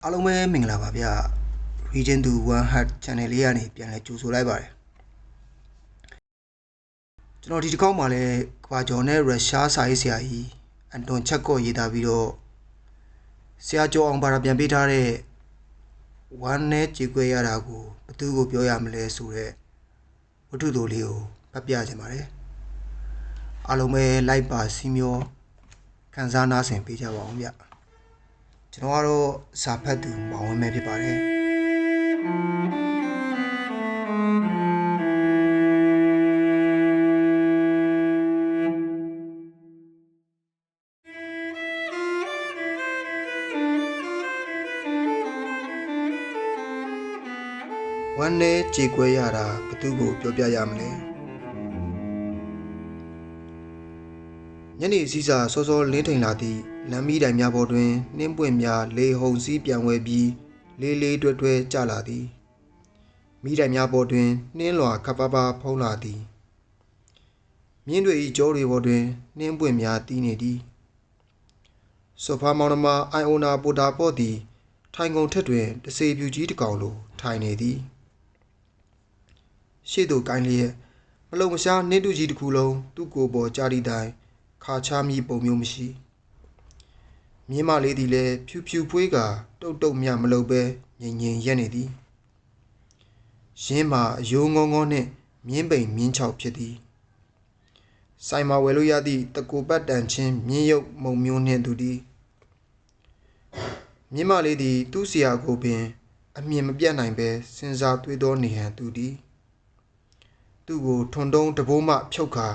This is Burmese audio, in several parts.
အားလုံးပဲမင်္ဂလာပါဗျာ Region 2 One Heart Channel လေးကနေပြန်လဲကြိုဆိုလိုက်ပါတယ်ကျွန်တော်ဒီတစ်ခေါက်မှာလဲကဘာကျော်နဲ့ရုရှားစာရေးဆရာကြီးအန်တွန်ချက်ကော့ရေးသားပြီးတော့ဆရာကျော်အောင်ပါတာပြန်ပေးထားတဲ့ One နဲ့ကြေကွဲရတာကိုဘယ်သူကိုပြောရမလဲဆိုတဲ့ဝတ္ထုတိုလေးကိုဖတ်ပြချင်ပါတယ်အားလုံးပဲလိုက်ပါစီမျောခံစားနားဆင်ပေးကြပါအောင်ဗျကျွန်တော်ကတော့စာဖတ်သူမောင်ဝင်းပဲဖြစ်ပါတယ်ဝမ်းနဲ့ကြေကွဲရတာဘသူကိုပြောပြရမလဲညနေစီးစာစောစောလင်းထိန်လာသည့်လမ်းမီးတိုင်များပေါ်တွင်နှင်းပွင့်များလေဟုန်စီးပြန်ဝဲပြီးလေးလေးတွဲတွဲကျလာသည်မီးတိုင်များပေါ်တွင်နှင်းလွာခပ်ပါးပါးဖုံးလာသည်မြင်းတွေ၏ကြောတွေပေါ်တွင်နှင်းပွင့်များတီးနေသည်ဆိုဖာမောင်နှမအိုင်အိုနာပိုတာပေါ့သည်ထိုင်ကုန်ထက်တွင်တစေပြူကြီးတစ်ကောင်လိုထိုင်နေသည်ရှေ့သို့ကိုင်းလျက်မလုံမရှားနှင်းတူကြီးတစ်ခုလုံးသူ့ကိုယ်ပေါ်ကြားသည့်တိုင်ခါချမိပုံမျိုးမရှိမြင်းမလေးသည်လည်းဖြူဖြူဖွေးကတုတ်တုတ်မြမလုပ်ပဲငြိမ်ငြိမ်ရက်နေသည်ရင်းမှာအယိုးငေါငေါနှင့်မြင်းပိန်မြင်းချောက်ဖြစ်သည်ဆိုင်မှာဝယ်လို့ရသည့်တကူပတ်တန်ချင်းမြင်းရုပ်မုံမျိုးနှင့်သူသည်မြင်းမလေးသည်သူ့ဆရာကိုပင်အမြင်မပြတ်နိုင်ပဲစဉ်းစားတွေးသောနေဟန်သူသည်သူ့ကိုထွန်တုံးတဘိုးမှဖြုတ်ခါ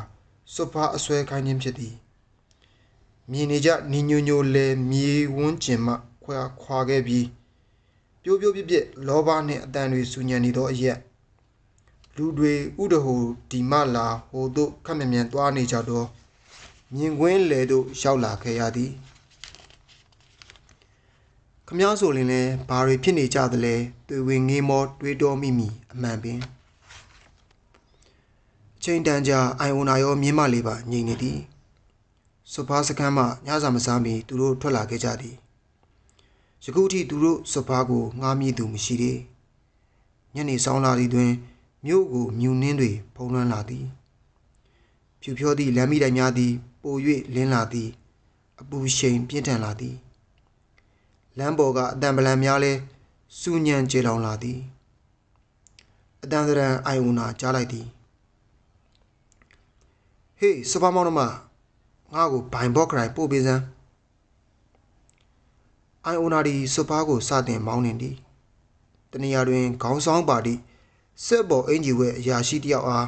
စွပ်ဖားအဆွဲခိုင်းခြင်းဖြစ်သည်မြင်နေကြနီညိုညိုလဲမြေဝန်းကျင်မှခွာခဲ့ပြီးပြိုးပြိုးပြပြလောဘနှင့်အတန်တွေဆူညံနေသောအရက်လူတွေဥဒဟိုဒီမလာဟိုတို့ခက်မြမြန်သွားနေကြသောမြင်ကွင်းလေတို့ရောက်လာခဲ့ရသည်ခမားဆိုရင်လည်းဘာတွေဖြစ်နေကြသလဲတွေ့ဝင်ငေးမောတွေးတော်မိမိအမှန်ပင်ချိန်တန်ကြာအိုင်အိုနာရောမြင်းမလေးပါငြိမ်နေသည်စွပ်ဖားစခန်းမှညစာမစားမီသူတို့ထွက်လာခဲ့ကြသည်ယခုထိသူတို့စွပ်ဖားကိုငှားမိသူမရှိသေးညနေဆောင်လာသည်တွင်မြို့ကိုမြူနှင်းတွေဖုံးလွှမ်းလာသည်ဖြူဖြောသည့်လမ်းမီတိုင်များသည်ပို၍လင်းလာသည်အပူရှိန်ပြင်းထန်လာသည်လမ်းပေါ်ကအတံပလံများလဲစူညံကြေလောင်လာသည်အတန်တရံအိုင်အိုနာကြားလိုက်သည်ဟေးစပါမောင်နှမငါ့ကိုဘိုင်ဘော့ခရိုင်ပို့ပေးစမ်းအိုင်အိုနာဒီစပါးကိုစတင်မောင်းနေသည်တနေရာတွင်ခေါင်းဆောင်ပါသည့်စစ်ဘော်အင်ဂျီဝဲအရာရှိတယောက်အား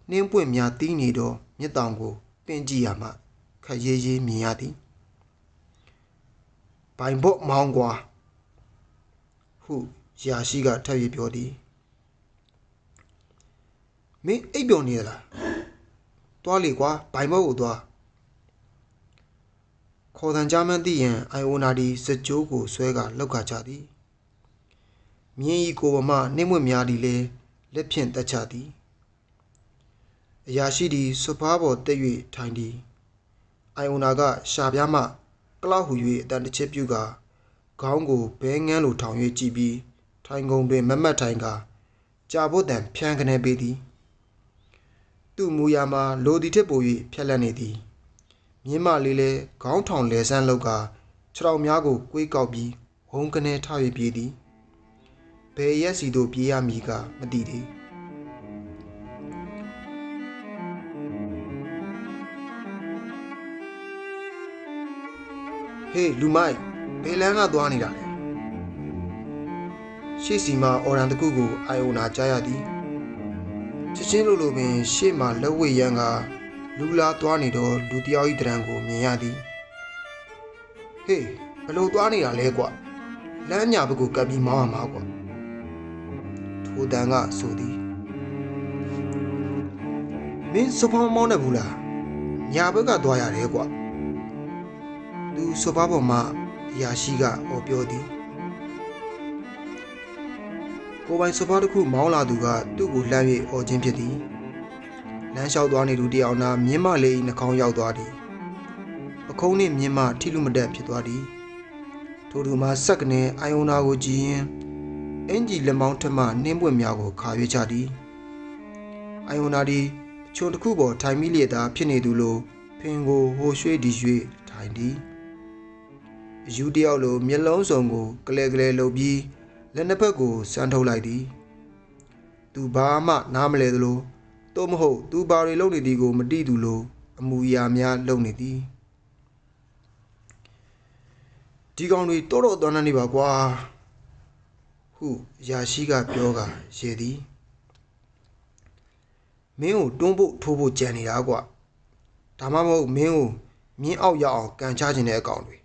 နှင်းပွင့်များတီးနေသောမြစ်တောင်ကိုပင့်ကြည့်ရမှခက်ရေးရေးမြင်ရသည်ဘိုင်ဘော့မောင်းကွာဟုရာရှိကထပ်၍ပြောသည်မင်းအိပ်ပျော်နေရလားသွားလေကွာဘိုင်ဘော့ကိုသွားခေါ်တန်ကြမ်းမှန်းသိရန်အိုင်အိုနာဒီစကြိုးကိုဆွဲကလောက်ကချသည်မြင်းဤကိုပေါ်မှနှိမ့်မွေ့များသည်လေလက်ဖြင့်တက်ချသည်အရာရှိသည်စွပ်ဖားပေါ်တက်၍ထိုင်သည်အိုင်အိုနာကရှာပြားမှကလောက်ဟူ၍အတန်တစ်ချက်ပြုကာခေါင်းကိုဘဲငန်းလိုထောင်၍ကြည့်ပြီးထိုင်ကုန်တွင်မမတ်ထိုင်ကာကြာဖို့တန်ဖြန်းကနေပေသည်သူ့မူရာမှာလိုသည်ထက်ပို၍ဖြက်လက်နေသည်မြင်းမလေးလဲခေါင်းထောင်လဲဆန်းလောက်ကခြေထောက်များကိုကွေးကောက်ပြီးဝုန်းကနေထ၍ပြေးသည်ဘယ်ရက်စီတို့ပြေးရမည်ကမသိသေးဟေးလူမိုက်ဘယ်လန်းကသွားနေတာလဲရှေ့စီမှာအော်ရန်တခုကိုအိုင်အိုနာကြားရသည်ချက်ချင်းလိုပင်ရှေ့မှာလက်ဝဲရန်ကလူလာသွားနေတော့လူတယောက်၏တရံကိုမြင်ရသည်ဟေးဘလို့သွားနေတာလဲကွလမ်းညာဘက်ကိုကပ်ပြီးမောင်းရမှာကွထိုတန်ကဆိုသည်မင်းစဖောင်းမောင်းနေဘူးလားညာဘက်ကသွားရတယ်ကွသူစဖားပေါ်မှာအရာရှိကဟောပြောသည်ကိုပိုင်စဖားတစ်ခုမောင်းလာသူကသူ့ကိုလှမ်း၍အော်ခြင်းဖြစ်သည်လမ်းလျှောက်သွားနေသူတယောက်နာမြင်းမလေးနှာခေါင်းရောက်သွားသည်ပခုံးနှင့်မြင်းမထိလူမတက်ဖြစ်သွားသည် ထိုသူမှာဆက်ကနေအိုင်ယိုနာကိုကြည်ရင်အင်ကြီးလက်မောင်းထမနှင်းပွင့်များကိုခါရွေးချသည်အိုင်ယိုနာသည်အချုံတစ်ခုပေါ်ထိုင်မိလျက်သာဖြစ်နေသူလိုဖင်ကိုဟိုရွှေ့ဒီရွှေ့ထိုင်သည်အယူတယောက်လိုမျက်လုံးစုံကိုကလဲကလဲလှုပ်ပြီးလက်နှစ်ဖက်ကိုစမ်းထုတ်လိုက်သည်သူဘာမှနားမလဲသလိုသို့မဟုတ်သူဘာတွေလုပ်နေသည်ကိုမသိသူလိုအမူအရာများလုပ်နေသည်ဒီကောင်တွေတော်တော်သွားနေပါကွာဟုယာရှိကပြောကရေသည်မင်းကိုတွန်းဖို့ထိုးဖို့ကြံနေတာကွာဒါမှမဟုတ်မင်းကိုမြင်းအောက်ရအောင်ကန်ချခြင်းတဲ့အကောင်တွေ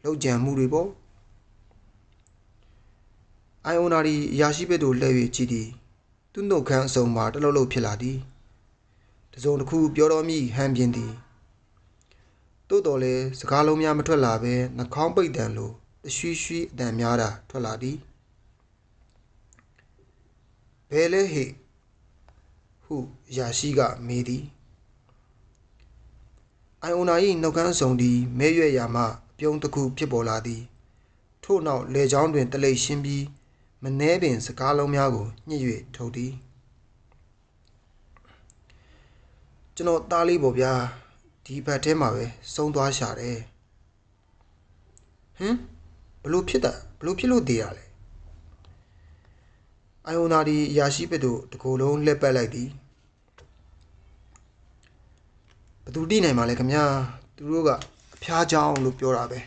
လောက်ကြံမှုတွေပေါ့အိုင်အိုနာဒီယာရှိဘက်သို့လှည့်၍ကြည့်သည်သူ့နှုတ်ခမ်းအစုံမှာတလုံးလုံးဖြစ်လာသည်တစုံတစ်ခုပြောတော်မူဟန်ပြင်းသည်သို့တော်လည်းစကားလုံးများမထွက်လာဘဲနှာခေါင်းပိတ်တံလိုတရွှီရွှီအတန်များတာထွက်လာသည်ဘယ်လဲဟေ့ဟုယာရှိကမေးသည်အိုင်အိုနာ၏နှုတ်ခမ်းအစုံသည်မဲရွက်ရာမှအပြုံးတစ်ခုဖြစ်ပေါ်လာသည်ထို့နောက်လေချောင်းတွင်တလိပ်ရှင်းပြီးမနှဲပင်စကားလုံးများကိုညှစ်၍ထုတ်သည်ကျွန်တော်သားလေးပေါ့ဗျာဒီဘက်ထဲမှာပဲစုံသွားရှာတယ်ဟင်ဘလို့ဖြစ်လို့တည်ရလဲအိုင်ယိုနာဒီယာရှိဘက်သို့တကိုယ်လုံးလှည့်ပတ်လိုက်သည်ဘသူတိနိုင်မှာလဲခင်ဗျာသူတို့ကအဖျားကြောင်းလို့ပြောတာပဲ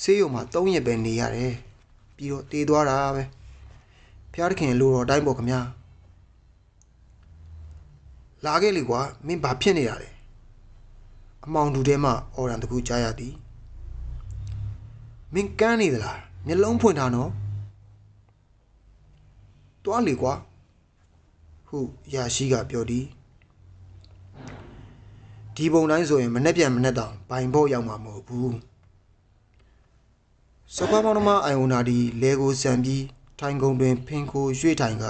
ဆေးရုံမှာ3ရက်ပဲနေရတယ်ပြီးတော့တည်သွားတာပဲဖျားတခင်လိုတော်တိုင်းပေါ့ခင်ဗျာလာခဲ့လေကွာမင်းဘာဖြစ်နေတာလဲအမောင်တူထဲမှာအော်ရန်တကူကြားရသည်မင်းကန်းနေသလားမျက်လုံးဖွင့်ထားနော်တွားလေကွာဟုယာရှိကပြောသည်ဒီပုံတိုင်းဆိုရင်မနဲ့ပြန်မနဲ့တောင်ဘိုင်ဖို့ရောက်မှာမဟုတ်ဘူးစကွာမောင်နှမအိုင်အိုနာဒီလဲကိုဆန်ပြီးထိုင်ကုန်တွင်ဖင်ခိုရွှေ့ထိုင်က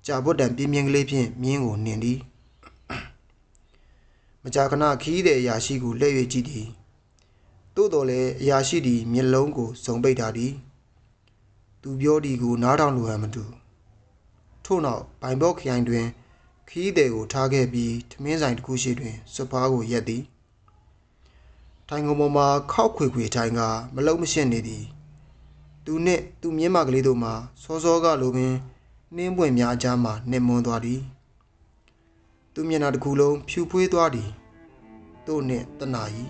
ကြာပွတ်တံပြင်းပြင်းကလေးဖြင့်မြင်းကိုနှင်သည်မကြာခဏခီးတဲ့အရာရှိကိုလှည့်၍ကြည့်သည်သို့တော်လည်းအရာရှိသည်မျက်လုံးကိုစုံပိတ်ထားသည်သူပြောသည်ကိုနားထောင်လိုဟန်မတူထို့နောက်ဘိုင်ဘော့ခရိုင်တွင်ခီးတဲ့ကိုထားခဲ့ပြီးထမင်းဆိုင်တစ်ခုရှိတွင်စွဖားကိုရက်သည်ထိုင်ကုန်ပေါ်မှာခောက်ခွေခွေထိုင်ကမလုံးမရှင်းနေသည်သူနှင့်သူမြင်းမကလေးတို့မှာစောစောကလိုပင်နှင်းပွင့်များအကြားမှာနှင်မွန်းသွားသည်သူမျက်နှာတစ်ခုလုံးဖြူဖွေးသွားသည်တို့နှင့်တနာရီ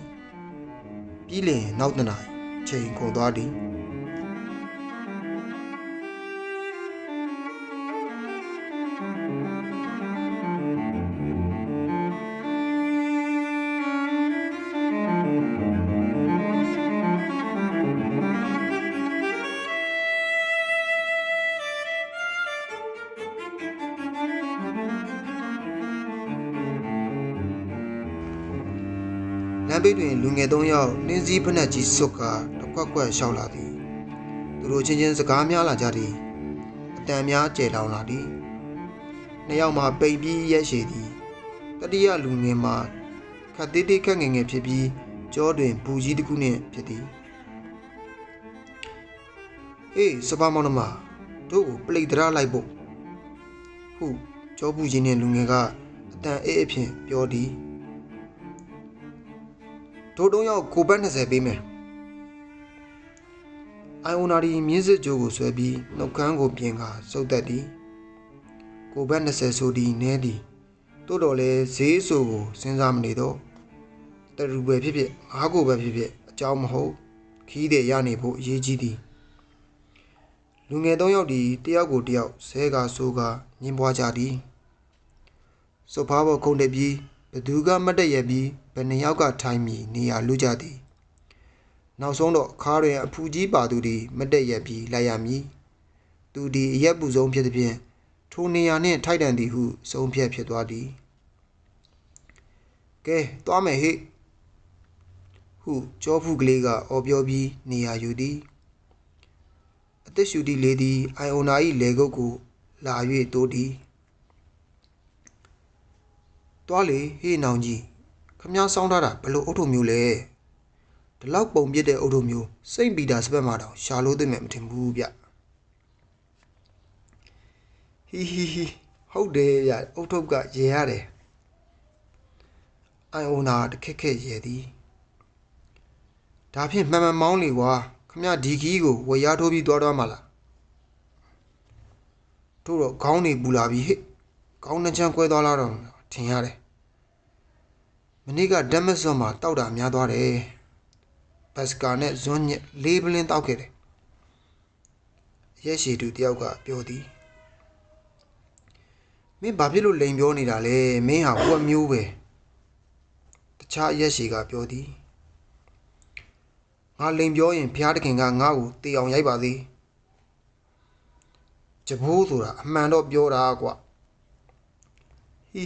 ပြီးလျင်နောက်တနာရီချိန်ကုန်သွားသည်လမ်းဘေးတွင်လူငယ်3ယောက်နှင်းစည်းဖက်နှက်ကြီးစွတ်ကာတစ်ခွက်ခွက်ရှောက်လာသည်သူတို့ချင်းချင်းစကားများလာကြသည်အတန်များကျယ်လောင်လာသည်နှစ်ယောက်မှပိန်ပြီးရက်ရှည်သည်တတိယလူငယ်မှခတ်သေးသေးခက်ငယ်ငယ်ဖြစ်ပြီးကြောတွင်ဘူကြီးတစ်ခုနှင့်ဖြစ်သည်ဟေးစပါမောင်နှမတို့ကိုပလိတ်ဒရလိုက်ဖို့ဟုကြောဘူကြီးနှင့်လူငယ်ကအတန်အေးအဖြင့်ပြောသည်တို့3ယောက်ကိုဘက်20ပေးမယ်အိုင်အိုနာဒီမြင်းစစ်ကြိုးကိုဆွဲပြီးနှုတ်ခမ်းကိုပြင်ကာစုပ်သက်သည်ကိုဘက်20ဆိုသည်နဲသည်တို့တော်လဲဈေးဆိုကိုစဉ်းစားမနေတော့တရူပဲဖြစ်ဖြစ်အားကိုပဲဖြစ်ဖြစ်အကြောင်းမဟုတ်ခီးတဲ့ရနေဖို့အရေးကြီးသည်လူငယ်3ယောက်သည်တယောက်ကိုတယောက်ဆဲကာဆိုကာညင်ပွားကြသည်စုပ်ဖားပေါ်ခုန်တက်ပြီးဘသူကမတ်တက်ရက်ပြီးဘယ်နှယောက်ကထိုင်မိနေရလူကြသည်နောက်ဆုံးတော့ခါတွင်အဖူကြီးပါသူသည်မတ်တက်ရက်ပြီးလိုက်ရမည်သူသည်အရက်ပူဆုံးဖြစ်သည်ဖြင့်ထိုနေရာနှင့်ထိုက်တန်သည်ဟုဆုံးဖြတ်ဖြစ်သွားသည်ကဲသွားမယ်ဟေ့ဟုကြောဖူကလေးကအော်ပြောပြီးနေရာယူသည်အသက်ရှူသည့်လေသည်အိုင်အိုနာ၏လေကုတ်ကိုလာ၍တိုးသည်တွားလေဟေးနောင်ကြီးခမည်းစောင်းထားတာဘလို့အုတ်ထုံမျိုးလဲဒ ဒီလောက်ပုံပြတဲ့အုတ်တို့မျိုးစိတ်ပီတာစပတ်မှာတော့ရှာလို့သိမယ်မထင်ဘူးဗျဟီဟုတ်တယ်ဗျအုတ်ထုပ်ကရေရတယ်အိုင်အိုနာတခက်ခက်ရေသည်ဒါဖြင့်မှန်မှန်မောင်းလေကွာခမဒီခီးကိုဝရထိုးပြီးသွားမှာလားတို့တော့ခေါင်းနေပူလာပြီဟဲ့ခေါင်းနှချမ်းကွဲသွားလာတော့ထင်ရတယ်မနေ့ကဓာတ်မစွန်မှာတောက်တာများသွားတယ်ဘတ်စကာနဲ့ဇွန်းညက်လေးပလင်းတောက်ခဲ့တယ်ရက်ရှည်သူတယောက်ကပြောသည်မင်းဘာဖြစ်လို့လိန်ပြောနေတာလဲမင်းဟာဝက်မျိုးပဲတခြားရက်ရှည်ကပြောသည်ငါလိန်ပြောရင်ဖျားတခင်ကငါ့ကိုတေအောင်ရိုက်ပါသေးကြဘိုးဆိုတာအမှန်တော့ပြောတာကွာဟီ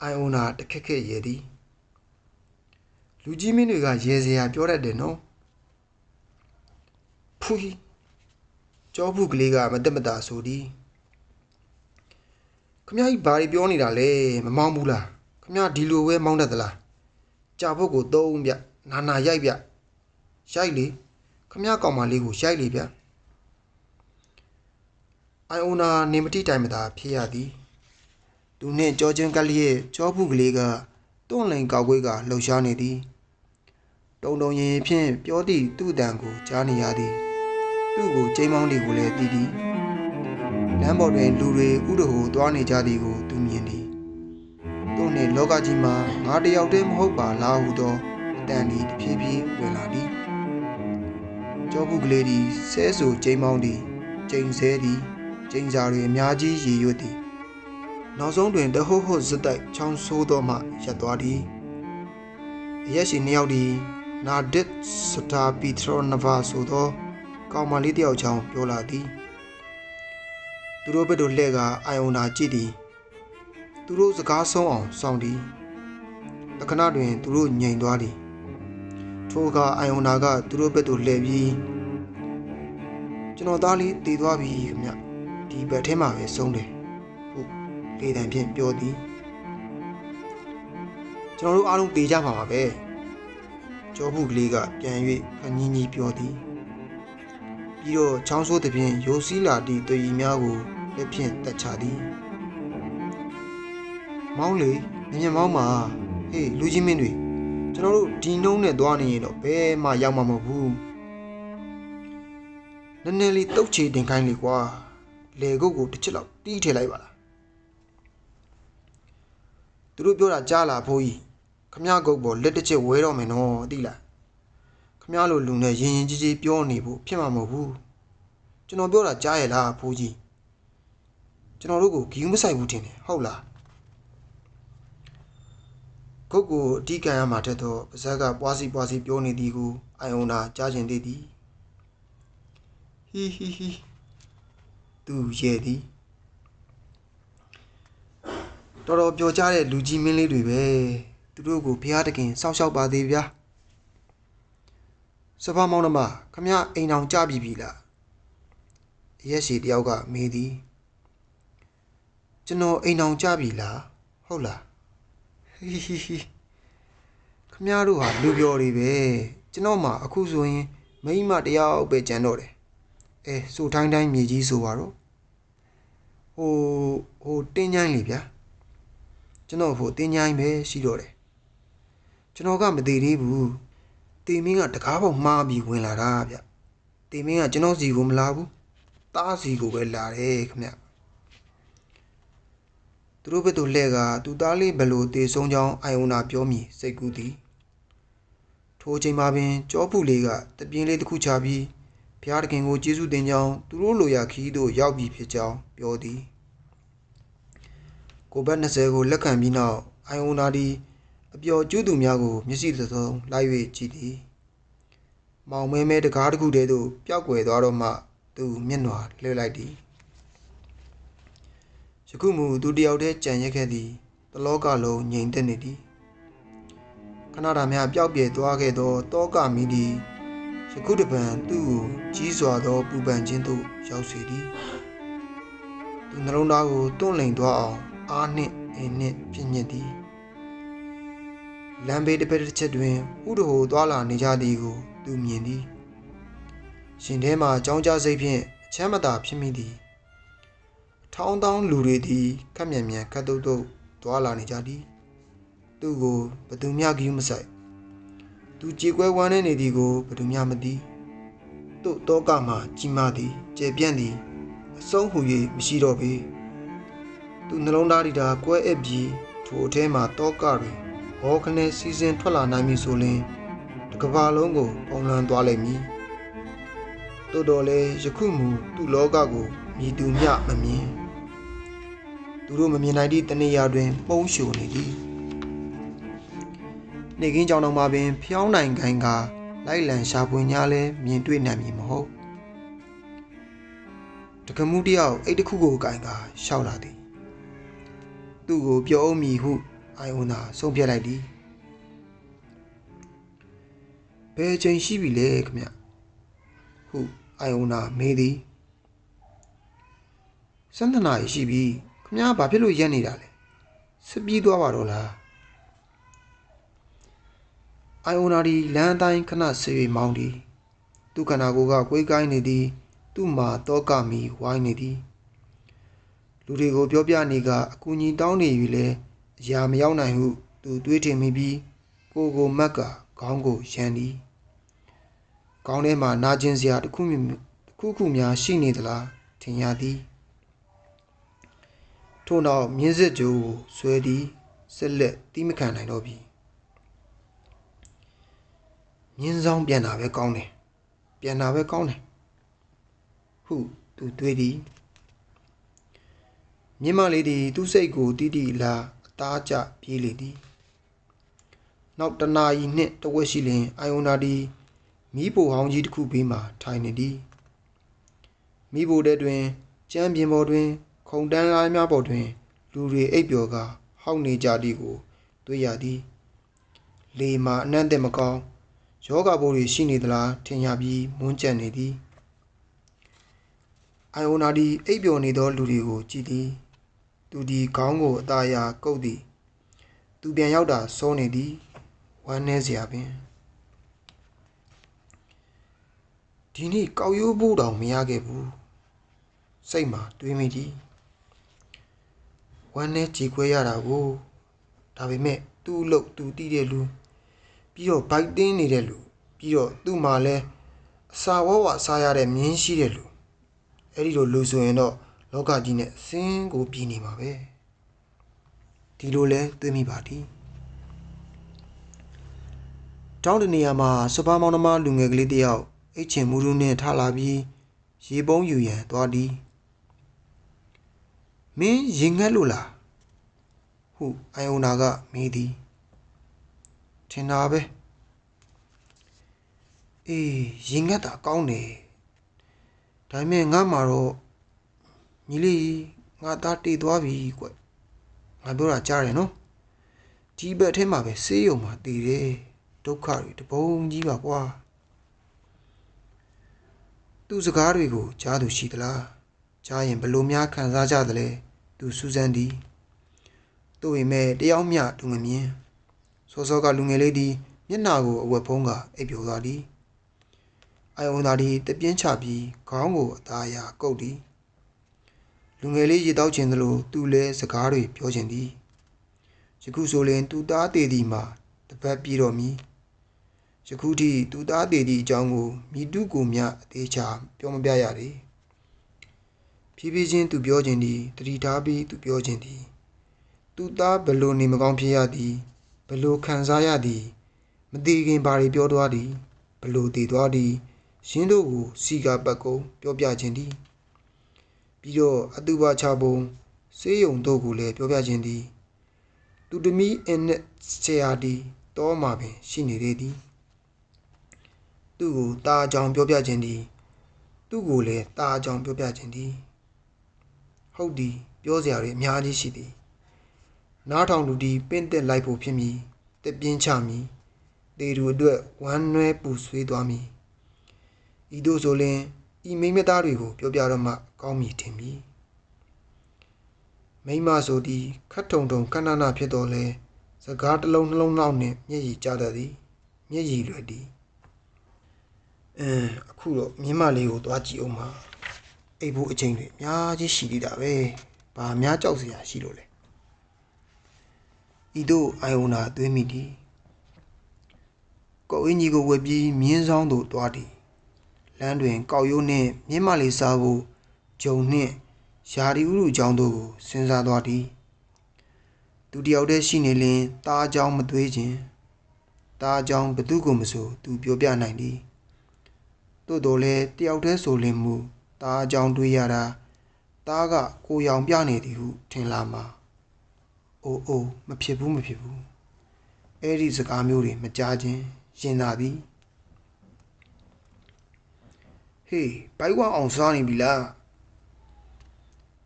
အိုင်အိုနာတခက်ခက်ရေသည်လူကြီးမင်းတွေကရေစရာပြောတတ်တယ်နော်ဖူးကြောဘူးကလေးကမတက်မတာဆိုသည်ခမကြီးဘာတွေပြောနေတာလဲမမောင်းဘူးလားခမဒီလိုပဲမောင်းတတ်သလားကြာဖို့ကိုသုံးဗျနာရိုက်ဗျရိုက်လေခမကောင်မလေးကိုရိုက်လေဗျအိုင်အိုနာနေမတိတိုင်မသာဖြစ်ရသည်သူနှင့်ကြောချင်းကလေးရဲ့ကြောဘူးကလေးကတွန့်လိန်ကောက်ကွေးကလှုပ်ရှားနေသည်တုံရင်ဖြင့်ပြောသည့်သူ့တန်ကိုကြားနေရသည်သူ့ကိုချိန်မောင်းတွေကိုလည်းတီးသည်လမ်းပေါ်တွင်လူတွေဥဒဟိုသွားနေကြသည်ကိုသူမြင်သည်သူနှင့်လောကကြီးမှာငါတယောက်တည်းမဟုတ်ပါလားဟုသောအတန်သည်တဖြည်းဖြည်းဝင်လာသည်ကြောဘူးကလေးသည်ဆဲဆူချိန်မောင်းသည်ချိန်ဆဲသည်ချိန်စာတွေအများကြီးရည်ရွတ်သည်နောက်ဆုံးတွင်တဟုတ်ဟုတ်ဇက်တိုက်ချောင်းဆိုးသောမှရပ်သွားသည်အရက်ရှိနှစ်ယောက်သည်နာဒစ်စတာပီထရိုနဗာဆိုသောကောင်မလေးတယောက်ချောင်းပြောလာသည်သူတို့ဘက်သို့လှည့်ကအိုင်အိုနာကြည့်သည်သူတို့စကားဆုံးအောင်စောင့်သည်အခဏတွင်သူတို့ငြိမ်သွားသည်ထိုအခါအိုင်အိုနာကသူတို့ဘက်သို့လှည့်ပြီးကျွန်တော်သားလေးတည်သွားပြီခင်ဗျဒီဘက်ထဲမှာပဲဆုံးတယ်ဟုတ်လေတံဖြင့်ပြောသည်ကျွန်တော်တို့အားလုံးတည်ကြပါပဲကျောဘူးကလေးကပြန်၍ခဏကြီးပြောသည်ပြီးတော့ချောင်းဆိုးသဖြင့်ရိုစီးလာသည့်တည်များကိုလက်ဖြင့်တက်ချသည်မောင်းလေမြင်မောင်းမှာဟေးလူကြီးမင်းတွေကျွန်တော်တို့ဒီနှုံးနဲ့သွားနေရင်တော့ဘယ်မှရောက်မှာမဟုတ်ဘူးနည်းနည်းလေးတုတ်ချေတင်ခိုင်းလေကွာလေကုတ်ကိုတစ်ချက်လောက်တီးထည့်လိုက်ပါလားသူတို့ပြောတာကြားလားဖိုးကြီးခမကုတ်ပေါ်လက်တစ်ချက်ဝဲတော့မယ်နော်သိလားခမလိုလူနဲ့ရင်ကြီးကြီးပြောနေဖို့ဖြစ်မှာမဟုတ်ဘူးကျွန်တော်ပြောတာကြားရဲ့လားဖိုးကြီးကျွန်တော်တို့ကိုဂီးမဆိုင်ဘူးထင်တယ်ဟုတ်လားကုတ်ကိုအဓိကရမှာတဲ့တော့ပါဇက်ကပွားစီပြောနေသည်ကိုအိုင်အိုနာကြားကျင်သေးသည်ဟီသူရဲ့သည်တော်တော်ပျော်ကြတဲ့လူကြီးမင်းလေးတွေပဲသူတို့ကိုဘုရားတခင်စောင့်ရှောက်ပါသေးဗျာစပားမောင်နှမခမအိမ်အောင်ကြပြီလားရက်ရှိတယောက်ကမေးသည်ကျွန်တော်အိမ်အောင်ကြပြီလားဟုတ်လားဟီခမတို့ဟာလူပြော်တွေပဲကျွန်တော်မှအခုဆိုရင်မိန်းမတယောက်ပဲကြံတော့တယ်အဲဆိုတိုင်းမြေကြီးဆိုပါတော့ဟိုတင်းញိုင်းလေဗျာကျွန်တော်ဟိုတင်းញိုင်းပဲရှိတော့တယ်ကျွန်တော်ကမသေးသေးဘူးတေမင်းကတကားပေါက်မှားပြီးဝင်လာတာဗျတေမင်းကကျွန်တော်စီကိုမလာဘူးတားစီကိုပဲလာတယ်ခင်ဗျသူတို့ဘက်သို့လှည့်ကသူသားလေးဘလို့တေဆုံးကြောင်းအိုင်အိုနာပြောမိစိတ်ကူးသည်ထိုချိန်မှာပင်ကြောဖူလေးကတပြင်းလေးတစ်ခုချပြီးဘုရားသခင်ကိုကျေးဇူးတင်ကြောင်းသူတို့လိုရာခီးသို့ရောက်ပြီးဖြစ်ကြောင်းပြောသည်ကိုဘတ်20ကိုလက်ခံပြီးနောက်အိုင်အိုနာသည်အပျော်ကျူးသူများကိုမျက်စိသုံးလိုက်၍ကြည့်သည်မောင်မဲတကားတစ်ခုတည်းသို့ပျောက်ကွယ်သွားတော့မှသူမျက်နှာလှည့်လိုက်သည်ယခုမူသူတယောက်တည်းကြံရက်ခဲ့သည်တလောကလုံးငြိမ်သက်နေသည်ခဏတာများပျောက်ပြဲသွားခဲ့သောတောကမီသည်ယခုတပံသူ့ကိုကြီးစွာသောပူပန်ခြင်းသို့ရောက်စေသည်သူနှလုံးသားကိုတွန့်လိန်သွားအောင်အားနှင့်အင်းနှင့်ပြည့်ညက်သည် လမ်းဘေးတစ်ဖက်တစ်ချက်တွင်ဥဒဟိုသွာလာနေကြသည်ကိုသူမြင်သည်ရှင်ထဲမှကြောင်းကြစိတ်ဖြင့်အချမ်းမသာဖြစ်မိသည်ထောင်းတောင်းလူတွေသည်ခက်မြန်မြန်ခတ်တုတ်တုတ်သွာလာနေကြသည်သူ့ကိုဘသူမျှဂရုမစိုက်သူကြေကွဲဝမ်းနေသည်ကိုဘသူမျှမသိသူ့တောကမှကြီးမားသည်ကျေပြန့်သည်အဆုံးဟူ၍မရှိတော့ပေသူနှလုံးသားဒီတာကွဲအပ်ပြီးထိုအထဲမှတောကတွင်ဘောခနဲ့စီစဉ်ထွက်လာနိုင်ပြီဆိုရင်တစ်ကမ္ဘာလုံးကိုပုံလန်းသွားလိမ့်မည်တိုးတော်လဲယခုမူသူ့လောကကိုမြည်သူမျှမမြင်သူတို့မမြင်နိုင်သည့်တနေရာတွင်ပုံးရှိုနေသည်နေကင်းကြောင်တော်မှာပင်ဖျောင်းနိုင်ခိုင်ကလိုက်လံရှာဖွေညာလဲမြင်တွေ့နိုင်မည်မဟုတ်တကမှုတယောက်အိတ်တစ်ခုကိုကင်ကရှောက်လာသည်သူ့ကိုပြောအုံးမည်ဟုအိုင်ဝနာဆုံးဖြတ်လိုက်သည်ဘယ်ချိန်ရှိပြီလဲခမဟုအိုင်ဝနာမေးသည်12 နာရီရှိပြီခမဘာဖြစ်လို့ရက်နေတာလဲစပြေးသွားပါတော့လားအိုင်ဝနာဒီလမ်းတိုင်းခဏဆွေမောင်းသည်သူ့ခန္ဓာကိုယ်ကကွေးကိုင်းနေသည်သူ့မှာတောကမီဝိုင်းနေသည်လူတွေကိုပြောပြနေကအကူကြီးတောင်းနေပြီလဲအရာမရောက်နိုင်ဟုသူတွေးထင်မိပြီးကိုမက်ကခေါင်းကိုရမ်းသည်ခေါင်းထဲမှာနာကျင်စရာတစ်ခုများရှိနေသလားထင်ရသည်ထို့နောက်မြင်းစစ်ကြိုးကိုဆွဲသည်ဆက်လက်တီးမခံနိုင်တော့ပြီမြင်းဆောင်ပြန်တာပဲကောင်းတယ်ဟုသူတွေးသည်မြင်းမလေးသည်သူ့စိတ်ကိုတီးတီးလာအသားကျပြေးလေသည်နောက်တနာရီနှင့်တဝက်ရှိလျှင်အိုင်ဝနာဒီမီးပိုဟောင်းကြီးတစ်ခုဘေးမှထိုင်နေသည်မီးပိုထဲတွင်ကြမ်းပြင်ပေါ်တွင်ခုံတန်းလားများပေါ်တွင်လူတွေအိပ်ပျော်ကဟောက်နေကြသည်ကိုတွေ့ရသည်လေမှာအနှံ့တဲ့မကောင်းယောဂဘိုးတွေရှိနေသလားထင်ရပြီးမွန်းကျက်နေသည်အိုင်ဝနာဒီအိပ်ပျော်နေသောလူတွေကိုကြည့်သည်သူဒီခေါင်းကိုအသာယာကုတ်သည်သူပြန်ရောက်တာစောနေသည်ဝမ်းနည်းစရာပင်ဒီနေ့ကောက်ရိုးဖို့တောင်မရခဲ့ဘူးစိတ်မှာတွေးမိသည်ဝမ်းနည်းကြေကွဲရတာကိုဒါပေမဲ့သူ့အလုပ်သူတည်တဲ့လူပြီးတော့ဘိုက်တင်းနေတဲ့လူပြီးတော့သူ့မှာလဲအစာဝဝစားရတဲ့မြင်းရှိတဲ့လူအဲ့ဒီလိုလူဆိုရင်တော့လောကကြီးနဲ့ဆင်းကိုပြည်နေမှာပဲဒီလိုလဲတွေးမိပါသည်တောင်းတနေရာမှာစပါးမောင်နှမလူငယ်ကလေးတယောက်အိတ်ချင်မူရူးနဲ့ထလာပြီးရေပုံးယူရန်သွားသည်မင်းရင်ငတ်လို့လားဟုအိုင်ဝနာကမေးသည်ထင်တာပဲအေးရင်ငတ်တာကောင်းတယ်ဒါပေမဲ့ငါ့မှာတော့ညီလေးငါသားတည်သွားပြီကွငါပြောတာကြားတယ်နော်ဒီဘက်ထဲမှာပဲဆေးရုံမှာတည်တယ်ဒုက္ခတွေတပုံကြီးပါကွာသူ့စကားတွေကိုကြားသူရှိသလားကြားရင်ဘလို့များခံစားကြသလဲသူစူးစမ်းသည်တို့ပေမဲ့တယောက်မျှသူမမြင်စောစောကလူငယ်လေးသည်မျက်နှာကိုအဝတ်ဖုံးကအိပ်ပျော်သွားသည်အိုင်ဝနာဒီတပြင်းချပြီးခေါင်းကိုအသာအရာကုတ်သည်လူငယ်လေးရေတောက်ခြင်းသလိုသူလည်းစကားတွေပြောခြင်းသည်ယခုဆိုရင်သူသားတည်သည်မှာတပတ်ပြည့်တော်မူယခုထိသူသားတည်သည့်အကြောင်းကိုမိတုကိုမြအသေးချာပြောမပြရသည်ဖြည်းဖြည်းချင်းသူပြောခြင်းသည်တတိထားပြီးသူပြောခြင်းသည်သူသားဘလို့နေမကောင်းဖြစ်ရသည်ဘလို့ခံစားရသည်မတည်ခင်ဘာတွေပြောသွားသည်ဘလို့တည်သွားသည်ရင်းတို့ကိုစီကပတ်ကုံပြောပြခြင်းသည်ပြီးတော့အတုပချပုံဆေးရုံတို့ကိုလည်းပြောပြခြင်းသည်သူတမီအင်းနဲ့ဆရာဒီတောမှာပင်ရှိနေသေးသည်သူ့ကိုတာအကြောင်းပြောပြခြင်းသည်သူ့ကိုလည်းတာအကြောင်းပြောပြခြင်းသည်ဟုတ်သည်ပြောစရာတွေအများကြီးရှိသည်နားထောင်လူဒီပင့်တက်လိုက်ဖို့ဖြစ်မည်တပြင်းချမည်တေသူအတွက်ဝမ်းနွဲပူဆွေးသွားမည်ဤသို့ဆိုရင်ဤမိမသားတွေကိုပြောပြတော့မှကောင်းမည်ထင်မည်မိမဆိုသည်ခတ်ထုံထုံခဏနာဖြစ်တော်လဲ စကားတစ်လုံးနှလုံးနောက်နှင့်မျက်ရည်ကျတတ်သည်မျက်ရည်လွယ်သည်အခုတော့မြင်းမလေးကိုသွားကြည့်အောင်ပါအိပ်ဖို့အချိန်တွေအများကြီးရှိသေးတာပဲဘာများကြောက်စရာရှိလို့လဲဤသို့အိုင်အိုနာသွေးမိသည်ကောက်အင်းကြီးကိုဝက်ပြီးမြင်းဆောင်သို့သွားသည်လမ်းတွင်ကောက်ရိုးနှင့်မြင်းမလေးစားဖို့ဂျုံနှင့်ယာဒီဥရုအကြောင်းတို့ကိုစဉ်းစားသွားသည်သူတယောက်တည်းရှိနေလျင်တားအကြောင်းမသွေးခြင်းတားအကြောင်းဘသူကိုမဆိုသူပြောပြနိုင်သည်သို့တော်လည်းတယောက်တည်းဆိုလင်မူတားအကြောင်းတွေးရတာတားကကိုရောင်ပြနေသည်ဟုထင်လာမှာအိုးမဖြစ်ဘူးအဲ့ဒီစကားမျိုးတွေမကြားခြင်းရင်သာသည်ဟေးဘိုက်ဝအောင်စားနေပြီလား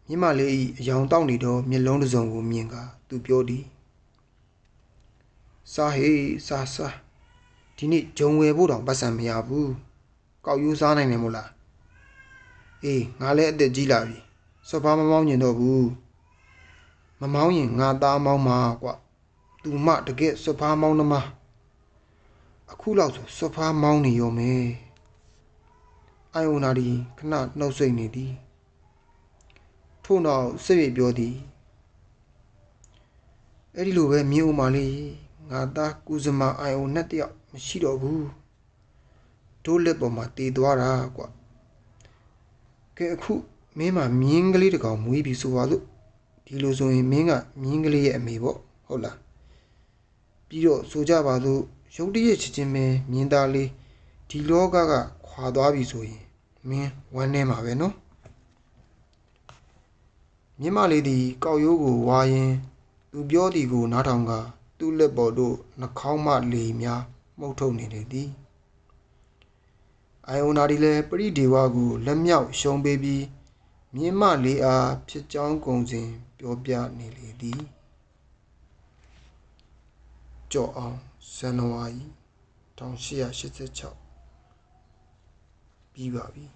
မြင့်မလေး၏အယောင်တောက်နေသောမျက်လုံးတစ်စုံကိုမြင်ကာသူပြောသည်စားဟေးစားဒီနေ့ဂျုံဝယ်ဖို့တောင်ပတ်စံမရဘူးကောက်ရိုးစားနိုင်တယ်မို့လားအေးငါလည်းအသက်ကြီးလာပြီစော်ဖားမမောင်းညင်တော့ဘူးမမောင်းရင်ငါသားမောင်းမှာကွသူမတကယ်စော်ဖားမောင်းသမားအခုလောက်ဆိုစော်ဖားမောင်းနေရောမယ်အိုင်အိုနာဒီခဏနှုတ်ဆက်နေသည်ထို့နောက်စိတ်ရပြောသည်အဲ့ဒီလိုပဲမြင်ဦးမလေးငါသားကုစမအိုင်အိုနဲ့တယောက်မရှိတော့ဘူးတို့လက်ပေါ်မှာတည်သွားတာကွကဲအခုမင်းမမြင်းကလေးတစ်ကောင်မွေးပြီးဆိုပါစို့ဒီလိုဆိုရင်မင်းကမြင်းကလေးရဲ့အမေပေါ့ဟုတ်လားပြီးတော့ဆိုကြပါစို့ရုပ်တရက်ချစ်ချင်းပဲမြင်းသားလေးဒီလောကကခွာသွားပြီဆိုရင်မင်းဝမ်းနေမှာပဲနော်မြင်းမလေးသည်ကောက်ရိုးကိုဝါရင်သူပြောသည်ကိုနားထောင်ကသူ့လက်ပေါ်သို့နှာခေါင်းမှလေများမှုတ်ထုတ်နေလေသည်အိုင်အိုနာဒီလည်းပရိဒေဝကိုလက်မြောက်ရှုံးပေးပြီးမြင်းမလေးအားဖြစ်ကြောင်းကုန်စဉ်ပြောပြနေလေသည်ကြော်အောင်ဇန်နဝါရီ1886ပြီးပါပြီ